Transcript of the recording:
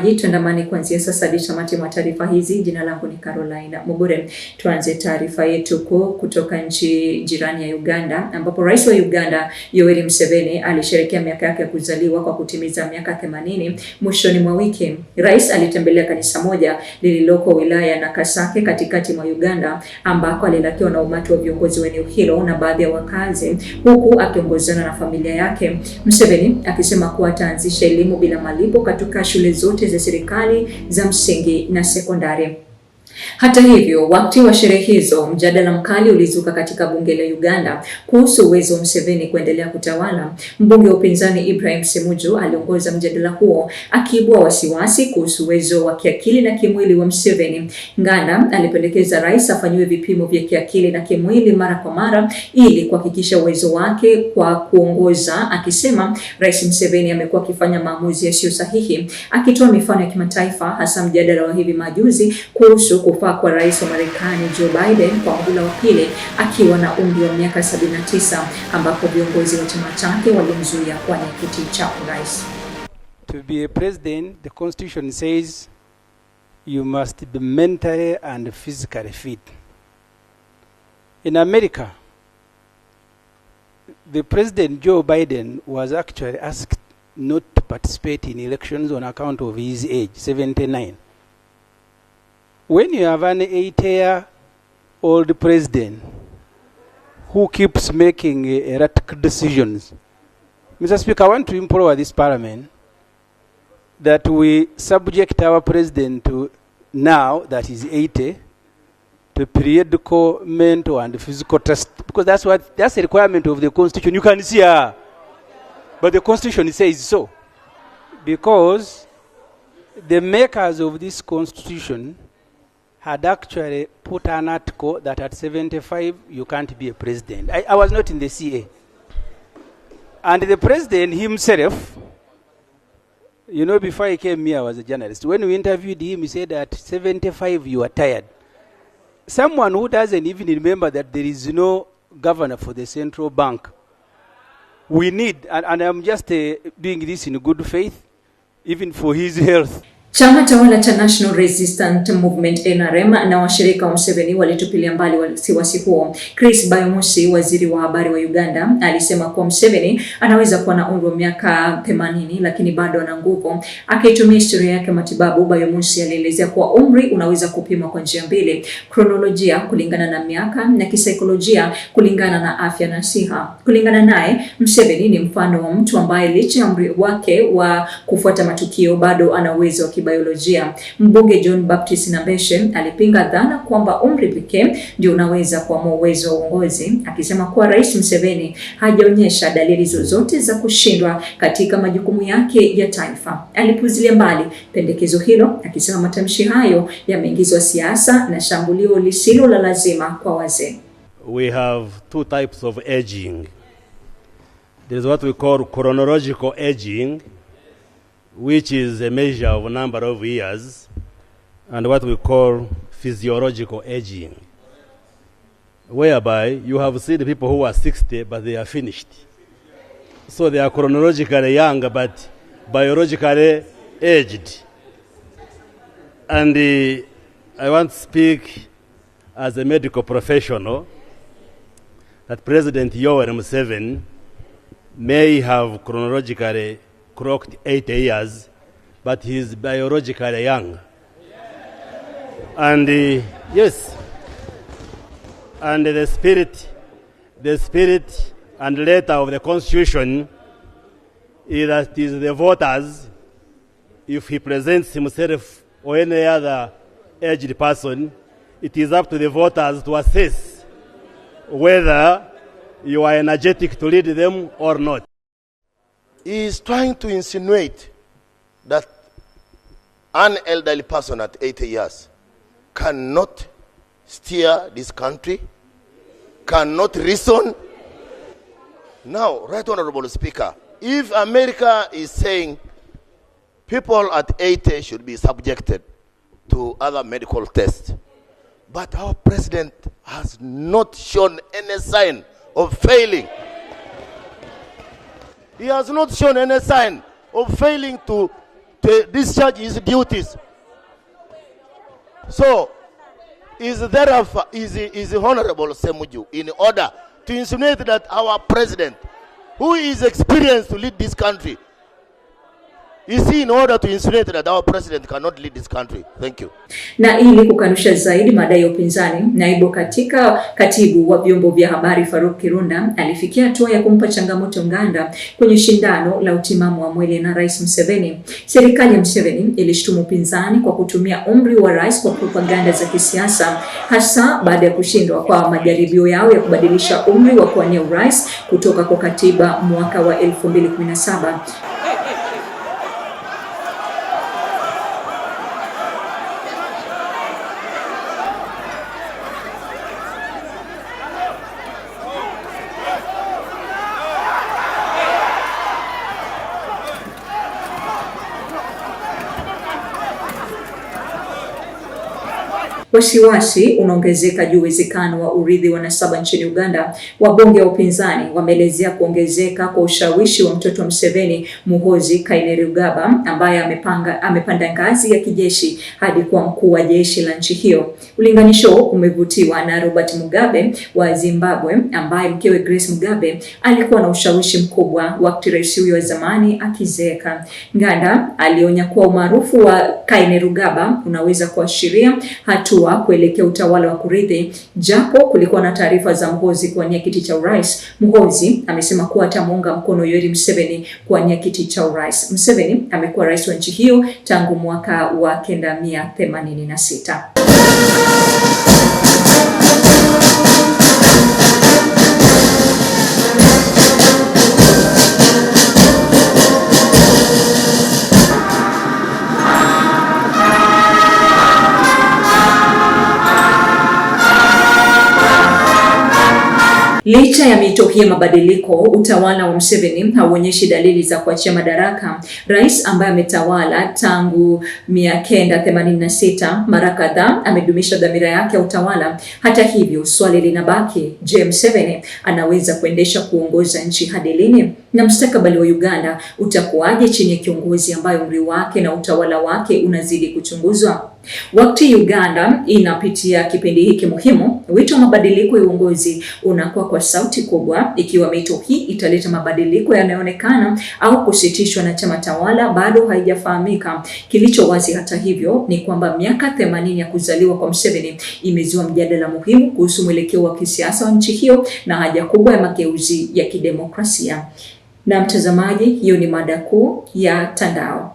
Tuandamane kuanzia sasa hadi tamati mwa taarifa hizi. Jina langu ni Carolina Mugure. Tuanze taarifa yetu kutoka nchi jirani ya Uganda, ambapo Rais wa Uganda Yoweri Museveni alisherehekea miaka yake ya kuzaliwa kwa kutimiza miaka 80 mwishoni mwa wiki. Rais alitembelea kanisa moja Lililoko wilaya ya Nakaseke katikati mwa Uganda, ambako alilakiwa na umati wa viongozi wa eneo hilo na baadhi ya wakazi, huku akiongozana na familia yake. Museveni akisema kuwa ataanzisha elimu bila malipo katika shule zote za serikali za msingi na sekondari. Hata hivyo, wakati wa sherehe hizo, mjadala mkali ulizuka katika bunge la Uganda kuhusu uwezo wa Museveni kuendelea kutawala. Mbunge wa upinzani Ibrahim Semuju aliongoza mjadala huo, akiibua wasiwasi kuhusu uwezo wa kiakili na kimwili wa Museveni. Nganda alipendekeza rais afanyiwe vipimo vya kiakili na kimwili mara kwa mara ili kuhakikisha uwezo wake kwa kuongoza, akisema Rais Museveni amekuwa akifanya maamuzi yasiyo sahihi, akitoa mifano ya kimataifa, hasa mjadala wa hivi majuzi kuhusu kufaa kwa rais wa Marekani Joe Biden kwa muhula wa pili akiwa na umri wa miaka 79, ambapo viongozi wa chama chake walimzuia kwa kiti cha rais. To be a president, the constitution says you must be mentally and physically fit. In America, the president Joe Biden was actually asked not to participate in elections on account of his age, 79. When you have an 80-year-old president who keeps making erratic decisions, Mr. Speaker, I want to implore this parliament that we subject our president to, now that he's 80, to periodical mental and physical test, because that's a requirement of the Constitution. You can see her, but the Constitution says so, because the makers of this Constitution had actually put an article that at 75 you can't be a president. I was not in the CA. And the president himself, you know, before he came here, I was a journalist. When we interviewed him, he said at 75 you are tired. Someone who doesn't even remember that there is no governor for the central bank. We need, and I'm just doing this in good faith, even for his health. Chama tawala cha National Resistance Movement NRM na washirika wa Museveni walitupilia mbali wasiwasi huo. Chris Bayomosi, waziri wa habari wa Uganda, alisema kuwa Museveni anaweza kuwa na umri wa miaka 80 lakini bado ana nguvu. Akitumia historia yake matibabu, Bayomosi alielezea kuwa umri unaweza kupimwa kwa njia mbili: kronolojia kulingana na miaka na kisaikolojia kulingana na afya na siha. Kulingana naye, Museveni ni mfano wa mtu ambaye licha ya umri wake wa kufuata matukio bado ana uwezo wa biolojia. Mbunge John Baptist Nabeshe alipinga dhana kwamba umri pekee ndio unaweza kuamua uwezo wa uongozi, akisema kuwa Rais Museveni hajaonyesha dalili zozote za kushindwa katika majukumu yake ya taifa. Alipuzilia mbali pendekezo hilo, akisema matamshi hayo yameingizwa siasa na shambulio lisilo la lazima kwa wazee. We have two types of aging. There is what we call chronological aging, which is a measure of a number of years, and what we call physiological aging, whereby you have seen people who are 60 but they are finished. So they are chronologically young but biologically aged. And I want to speak as a medical professional that President Yoweri Museveni may have chronologically clocked 80 years, but he is biologically young. And yes, and the spirit and letter of the Constitution is that it is the voters, if he presents himself or any other aged person, it is up to the voters to assess whether you are energetic to lead them or not. He is trying to insinuate that an elderly person at 80 years cannot steer this country, cannot reason. Now, Right Honorable Speaker, if America is saying people at 80 should be subjected to other medical tests, but our president has not shown any sign of failing. He has not shown any sign of failing to to discharge his duties. So, is Honorable Semuju in order to insinuate that our president, who is experienced to lead this country, is he in order to insinuate that our president cannot lead this country? Thank you. Na ili kukanusha zaidi madai ya upinzani, naibu katibu wa vyombo vya habari Farouk Kirunda alifikia hatua ya kumpa changamoto Uganda kwenye shindano la utimamu wa mwili na Rais Museveni. Serikali ya Museveni ilishtumu upinzani kwa kutumia umri wa rais kwa propaganda za kisiasa, hasa baada ya kushindwa kwa majaribio yao ya kubadilisha umri wa kuwania urais kutoka kwa katiba mwaka wa 2017. Wasiwasi unaongezeka juu uwezekano wa urithi wa nasaba nchini Uganda. Wabunge wa upinzani wameelezea kuongezeka kwa ushawishi wa mtoto wa Museveni, Muhoozi Kainerugaba, ambaye amepanda ngazi ya kijeshi hadi kuwa mkuu wa jeshi la nchi hiyo. Ulinganisho umevutiwa na Robert Mugabe wa Zimbabwe, ambaye mkewe Grace Mugabe alikuwa na ushawishi mkubwa wakati rais huyo wa zamani akizeeka. Nganda alionya kuwa umaarufu wa Kainerugaba unaweza kuashiria hatua kuelekea utawala wa kurithi, japo kulikuwa na taarifa za Muhoozi kuwania kiti cha urais. Muhoozi amesema kuwa atamuunga mkono Yoweri Museveni kuwania kiti cha urais. Museveni amekuwa rais wa nchi hiyo tangu mwaka wa 1986. Licha ya mito hii mabadiliko, utawala wa Museveni hauonyeshi dalili za kuachia madaraka. Rais ambaye ametawala tangu 1986 mara kadhaa amedumisha dhamira yake ya utawala. Hata hivyo, swali linabaki, je, Museveni anaweza kuongoza nchi hadi lini? Na mustakabali wa Uganda utakuwaje chini ya kiongozi ambaye umri wake na utawala wake unazidi kuchunguzwa? Wakati Uganda inapitia kipindi hiki muhimu, wito wa mabadiliko ya uongozi unakuwa kwa sauti kubwa. Ikiwa mito hii italeta mabadiliko yanayoonekana au kusitishwa na chama tawala bado haijafahamika. Kilicho wazi hata hivyo ni kwamba miaka 80 ya kuzaliwa kwa Museveni imezua mjadala muhimu kuhusu mwelekeo wa kisiasa wa nchi hiyo na haja kubwa ya mageuzi ya kidemokrasia. Na mtazamaji, hiyo ni mada kuu ya Tandao.